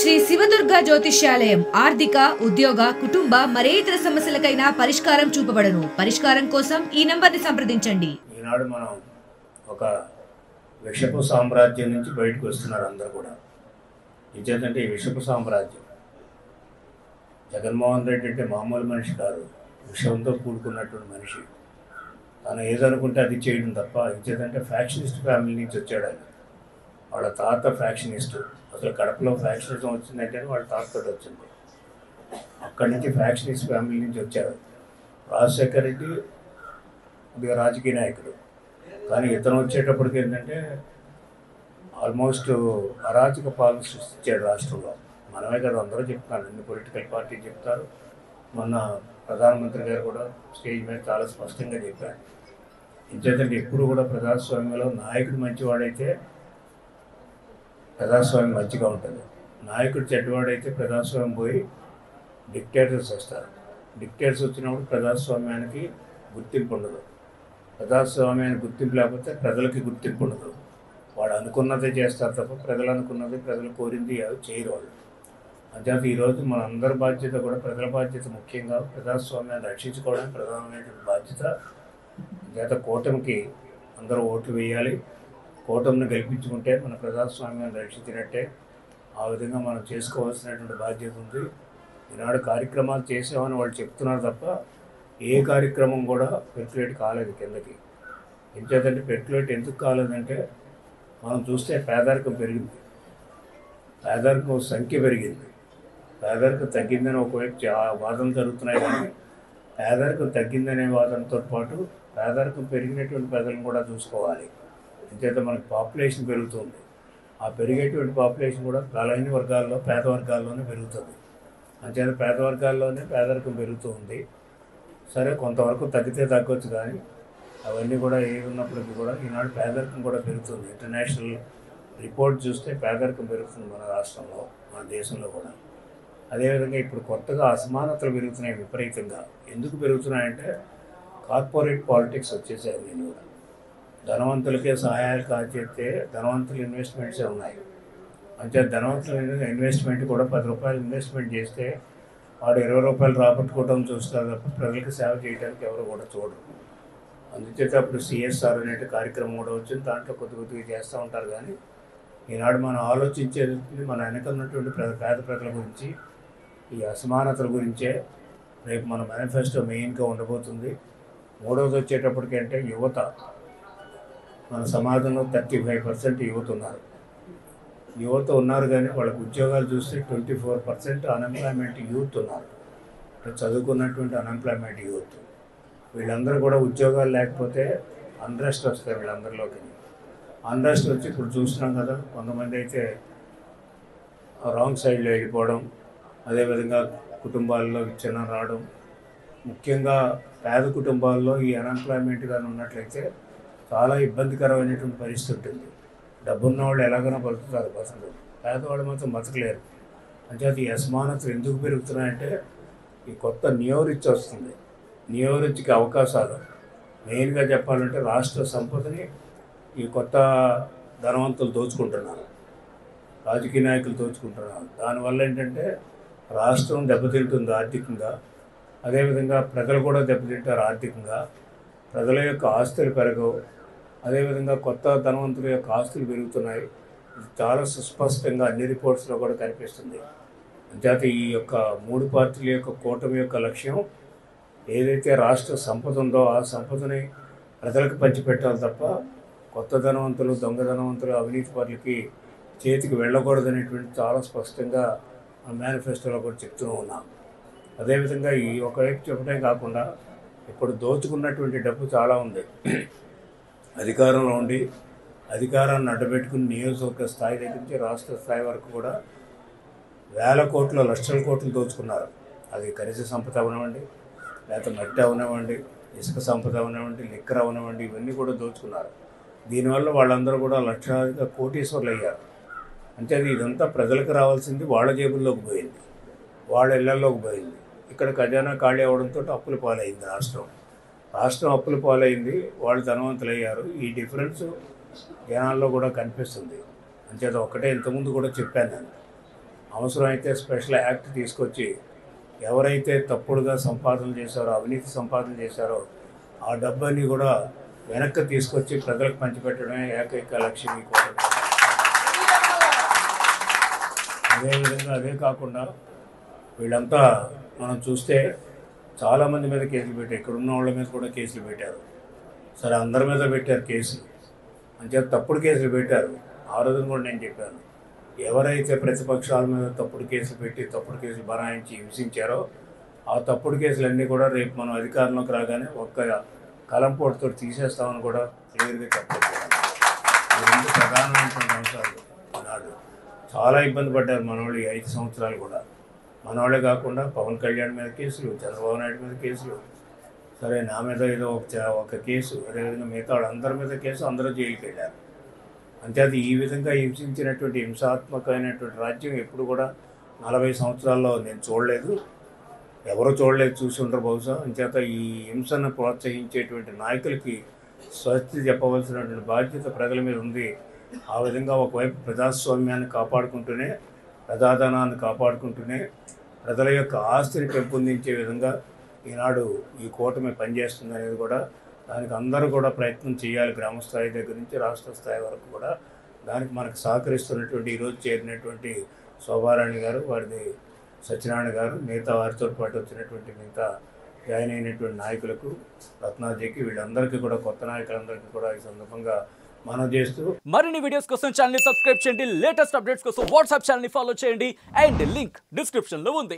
శ్రీ శివదుర్గ జ్యోతిష్యాలయం ఆర్థిక ఉద్యోగ కుటుంబ మరే ఇతర సమస్యలకైనా పరిష్కారం చూపబడును. పరిష్కారం కోసం ఈ నంబర్ని సంప్రదించండి. ఈనాడు మనం ఒక విషపు సామ్రాజ్యం నుంచి బయటకు వస్తున్నారు అందరూ కూడా. ఇదేంటంటే ఈ విషపు సామ్రాజ్యం జగన్మోహన్ రెడ్డి అంటే మామూలు మనిషి కాదు, విషంతో కూడుకున్నటువంటి మనిషి. తను ఏదనుకుంటే అది చేయడం తప్ప. ఇదేంటంటే ఫ్యాక్షనిస్ట్ ఫ్యామిలీ నుంచి వచ్చాడు ఆయన. వాళ్ళ తాత ఫ్యాక్షనిస్టు. అసలు కడపలో ఫ్యాక్షనిజం వచ్చిందంటే వాళ్ళ తాతతో వచ్చింది. అక్కడి నుంచి ఫ్యాక్షనిస్ట్ ఫ్యామిలీ నుంచి వచ్చారు. రాజశేఖర రెడ్డి కొద్దిగా రాజకీయ నాయకుడు, కానీ ఇతను వచ్చేటప్పటికి ఏంటంటే ఆల్మోస్ట్ అరాచక పాలన సృష్టించాడు రాష్ట్రంలో. మనమే కదా అందరూ చెప్తున్నారు, అన్ని పొలిటికల్ పార్టీ చెప్తారు. మొన్న ప్రధానమంత్రి గారు కూడా స్టేజ్ మీద చాలా స్పష్టంగా చెప్పారు. ఇంకేంటంటే ఎప్పుడు కూడా ప్రజాస్వామ్యంలో నాయకుడు మంచివాడైతే ప్రజాస్వామ్యం మంచిగా ఉంటుంది. నాయకుడు చెడ్డవాడైతే ప్రజాస్వామ్యం పోయి డిక్టేటర్స్ వస్తారు. డిక్టేటర్స్ వచ్చినప్పుడు ప్రజాస్వామ్యానికి గుర్తింపు ఉండదు. ప్రజాస్వామ్యానికి గుర్తింపు లేకపోతే ప్రజలకి గుర్తింపు ఉండదు. వాడు అనుకున్నదే చేస్తారు తప్ప ప్రజలు అనుకున్నది, ప్రజలు కోరింది అవి చేయరు వాళ్ళు. అంతే ఈరోజు మన అందరి బాధ్యత కూడా, ప్రజల బాధ్యత ముఖ్యంగా ప్రజాస్వామ్యాన్ని రక్షించుకోవడానికి ప్రధానమైనటువంటి బాధ్యత. చేత కూటమికి అందరూ ఓట్లు వేయాలి. కూటమిని గెలిపించుకుంటే మన ప్రజాస్వామ్యాన్ని రక్షించినట్టే. ఆ విధంగా మనం చేసుకోవాల్సినటువంటి బాధ్యత ఉంది. ఈనాడు కార్యక్రమాలు చేసామని వాళ్ళు చెప్తున్నారు తప్ప ఏ కార్యక్రమం కూడా పెర్క్యులేట్ కాలేదు కిందకి. ఎంచేతంటే పెర్క్యులేట్ ఎందుకు కాలేదంటే మనం చూస్తే పేదరికం పెరిగింది, పేదరికం సంఖ్య పెరిగింది. పేదరికం తగ్గిందని ఒకవైపు వాదనలు జరుగుతున్నాయి, కానీ పేదరికం తగ్గిందనే వాదనతో పాటు పేదరికం పెరిగినటువంటి ప్రజలను కూడా చూసుకోవాలి. అంచేత మనకి పాపులేషన్ పెరుగుతుంది. ఆ పెరిగేటువంటి పాపులేషన్ కూడా బలైన వర్గాల్లో, పేద వర్గాల్లోనే పెరుగుతుంది. అంచేత పేద వర్గాల్లోనే పేదరికం పెరుగుతూ ఉంది. సరే, కొంతవరకు తగ్గితే తగ్గొచ్చు, కానీ అవన్నీ కూడా ఏది ఉన్నప్పటికీ కూడా ఈనాడు పేదరికం కూడా పెరుగుతుంది. ఇంటర్నేషనల్ రిపోర్ట్ చూస్తే పేదరికం పెరుగుతుంది మన రాష్ట్రంలో, మన దేశంలో కూడా. అదేవిధంగా ఇప్పుడు కొత్తగా అసమానతలు పెరుగుతున్నాయి విపరీతంగా. ఎందుకు పెరుగుతున్నాయంటే కార్పొరేట్ పాలిటిక్స్ వచ్చేసాయి. నేను కూడా ధనవంతులకే సహాయాలు కాచేస్తే ధనవంతుల ఇన్వెస్ట్మెంట్సే ఉన్నాయి. అంటే ధనవంతుల ఇన్వెస్ట్మెంట్ కూడా 10 రూపాయలు ఇన్వెస్ట్మెంట్ చేస్తే వాడు 20 రూపాయలు రాబట్టుకోవడం చూస్తారు తప్ప ప్రజలకు సేవ చేయడానికి ఎవరు కూడా చూడరు. అందుచేత అప్పుడు సిఎస్ఆర్ అనే కార్యక్రమం కూడా వచ్చింది. దాంట్లో కొద్దిగా చేస్తూ ఉంటారు. కానీ ఈనాడు మనం ఆలోచించేది మన వెనక ఉన్నటువంటి పేద ప్రజల గురించి, ఈ అసమానతల గురించే రేపు మన మేనిఫెస్టో మెయిన్గా ఉండబోతుంది. మూడవది వచ్చేటప్పటికంటే యువత. మన సమాజంలో 35% యువత ఉన్నారు, కానీ వాళ్ళకి ఉద్యోగాలు చూస్తే 24% అన్ఎంప్లాయ్మెంట్ యూత్ ఉన్నారు. చదువుకున్నటువంటి అన్ఎంప్లాయ్మెంట్ యూత్. వీళ్ళందరూ కూడా ఉద్యోగాలు లేకపోతే అన్రెస్ట్ వస్తాయి వీళ్ళందరిలోకి. అన్రెస్ట్ వచ్చి ఇప్పుడు చూస్తున్నాం కదా, కొంతమంది అయితే రాంగ్ సైడ్లో వెళ్ళిపోవడం, అదేవిధంగా కుటుంబాల్లో విచ్ఛిన్నం రావడం. ముఖ్యంగా పేద కుటుంబాల్లో ఈ అన్ఎంప్లాయ్మెంట్ కానీ ఉన్నట్లయితే చాలా ఇబ్బందికరమైనటువంటి పరిస్థితి ఉంటుంది. డబ్బున్న వాళ్ళు ఎలాగైనా బతుకుతారు, పేదవాళ్ళు మాత్రం బతకలేరు. అంటే ఈ అసమానతలు ఎందుకు పెరుగుతున్నాయంటే ఈ కొత్త నియో రిచ్ వస్తుంది. నియో రిచ్కి అవకాశాలు మెయిన్గా చెప్పాలంటే రాష్ట్ర సంపదని ఈ కొత్త ధనవంతులు దోచుకుంటున్నారు, రాజకీయ నాయకులు దోచుకుంటున్నారు. దానివల్ల ఏంటంటే రాష్ట్రం దెబ్బతింటుంది ఆర్థికంగా. అదేవిధంగా ప్రజలు కూడా దెబ్బతింటారు ఆర్థికంగా. ప్రజల యొక్క ఆస్తులు పెరగవు. అదేవిధంగా కొత్త ధనవంతుల యొక్క ఆస్తులు పెరుగుతున్నాయి. ఇది చాలా సుస్పష్టంగా అన్ని రిపోర్ట్స్లో కూడా కనిపిస్తుంది. అంతేత ఈ యొక్క 3 పార్టీల యొక్క కూటమి యొక్క లక్ష్యం ఏదైతే రాష్ట్ర సంపద ఉందో ఆ సంపదని ప్రజలకు పంచిపెట్టాలి తప్ప కొత్త ధనవంతులు, దొంగ ధనవంతులు, అవినీతి పరులకి చేతికి వెళ్ళకూడదనేటువంటి చాలా స్పష్టంగా మేనిఫెస్టోలో కూడా చెప్తూ ఉన్నాం. అదేవిధంగా ఈ ఒకవైపు చెప్పడమే కాకుండా ఇప్పుడు దోచుకున్నటువంటి డబ్బు చాలా ఉంది. అధికారంలో ఉండి అధికారాన్ని అడ్డబెట్టుకుని నియోజకవర్గ స్థాయి దగ్గర నుంచి రాష్ట్ర స్థాయి వరకు కూడా వేల కోట్లు, లక్షల కోట్లు దోచుకున్నారు. అది ఖనిజ సంపద అవనివ్వండి, లేకపోతే మట్టి అవనివ్వండి, ఇసుక సంపద అవనివ్వండి, లిక్కర్ అవనివ్వండి, ఇవన్నీ కూడా దోచుకున్నారు. దీనివల్ల వాళ్ళందరూ కూడా లక్షలాదిగా కోటీశ్వర్లు అయ్యారు. అంటే ఇదంతా ప్రజలకు రావాల్సింది వాళ్ళ జేబుల్లోకి పోయింది, వాళ్ళ ఇళ్లలోకి పోయింది. ఇక్కడ ఖజానా ఖాళీ అవడంతో అప్పుల పాలైంది రాష్ట్రం. అప్పుల పాలైంది, వాళ్ళు ధనవంతులు అయ్యారు. ఈ డిఫరెన్స్ జనాల్లో కూడా కనిపిస్తుంది. అంచేత ఒకటే ఇంతకుముందు కూడా చెప్పాను నేను, అవసరమైతే స్పెషల్ యాక్ట్ తీసుకొచ్చి ఎవరైతే తప్పుడుగా సంపాదన చేశారో, అవినీతి సంపాదన చేశారో ఆ డబ్బుని కూడా వెనక్కి తీసుకొచ్చి ప్రజలకు పంచిపెట్టడమే ఏకైక లక్ష్యం ఈ కూటమి. అదేవిధంగా అదే కాకుండా వీళ్ళంతా మనం చూస్తే చాలామంది మీద కేసులు పెట్టారు, ఇక్కడ ఉన్న వాళ్ళ మీద కూడా కేసులు పెట్టారు. సరే, అందరి మీద పెట్టారు కేసులు, అంతే తప్పుడు కేసులు పెట్టారు. ఆ రోజున కూడా నేను చెప్పాను, ఎవరైతే ప్రతిపక్షాల మీద తప్పుడు కేసులు పెట్టి తప్పుడు కేసులు బనాయించి హింసించారో ఆ తప్పుడు కేసులన్నీ కూడా రేపు మనం అధికారంలోకి రాగానే ఒక్క కలంపోటుతో తీసేస్తామని కూడా క్లియర్గా చెప్పారు. ఈ రెండు ప్రధానమైనటువంటి అంశాలు ఈనాడు చాలా ఇబ్బంది పడ్డారు మనవాళ్ళు ఈ 5 సంవత్సరాలు కూడా. మనవాళ్ళే కాకుండా పవన్ కళ్యాణ్ మీద కేసులు, చంద్రబాబు నాయుడు మీద కేసులు, సరే నా మీద ఏదో ఒక కేసు, అదేవిధంగా మిగతా వాళ్ళందరి మీద కేసు, అందరూ జైలుకి వెళ్ళారు. అంతే, అది ఈ విధంగా హింసించినటువంటి హింసాత్మకమైనటువంటి రాజ్యం ఎప్పుడు కూడా 40 సంవత్సరాల్లో నేను చూడలేదు, ఎవరో చూడలేదు, చూసి ఉంటారు బహుశా. అంచేత ఈ హింసను ప్రోత్సహించేటువంటి నాయకులకి స్వస్తి చెప్పవలసినటువంటి బాధ్యత ప్రజల మీద ఉంది. ఆ విధంగా ఒకవైపు ప్రజాస్వామ్యాన్ని కాపాడుకుంటూనే, ప్రజాధనాన్ని కాపాడుకుంటూనే ప్రజల యొక్క ఆస్తిని పెంపొందించే విధంగా ఈనాడు ఈ కూటమి పనిచేస్తుంది అనేది కూడా, దానికి అందరూ కూడా ప్రయత్నం చేయాలి. గ్రామ స్థాయి దగ్గర నుంచి రాష్ట్ర స్థాయి వరకు కూడా దానికి మనకు సహకరిస్తున్నటువంటి ఈరోజు చేరినటువంటి శోభారాణి గారు, వారిది సత్యనారాయణ గారు, మిగతా వారితో పాటు వచ్చినటువంటి మిగతా జాయిన్ అయినటువంటి నాయకులకు, రత్నాజీకి, వీళ్ళందరికీ కూడా, కొత్త నాయకులందరికీ కూడా ఈ సందర్భంగా మనం చేస్తూ మరిన్ని వీడియోస్ కోసం ఛానల్ ని సబ్స్క్రైబ్ చేయండి, లేటెస్ట్ అప్డేట్స్ కోసం వాట్సాప్ ఛానల్ ని ఫాలో చేయండి అండ్ లింక్ డిస్క్రిప్షన్ లో ఉంది.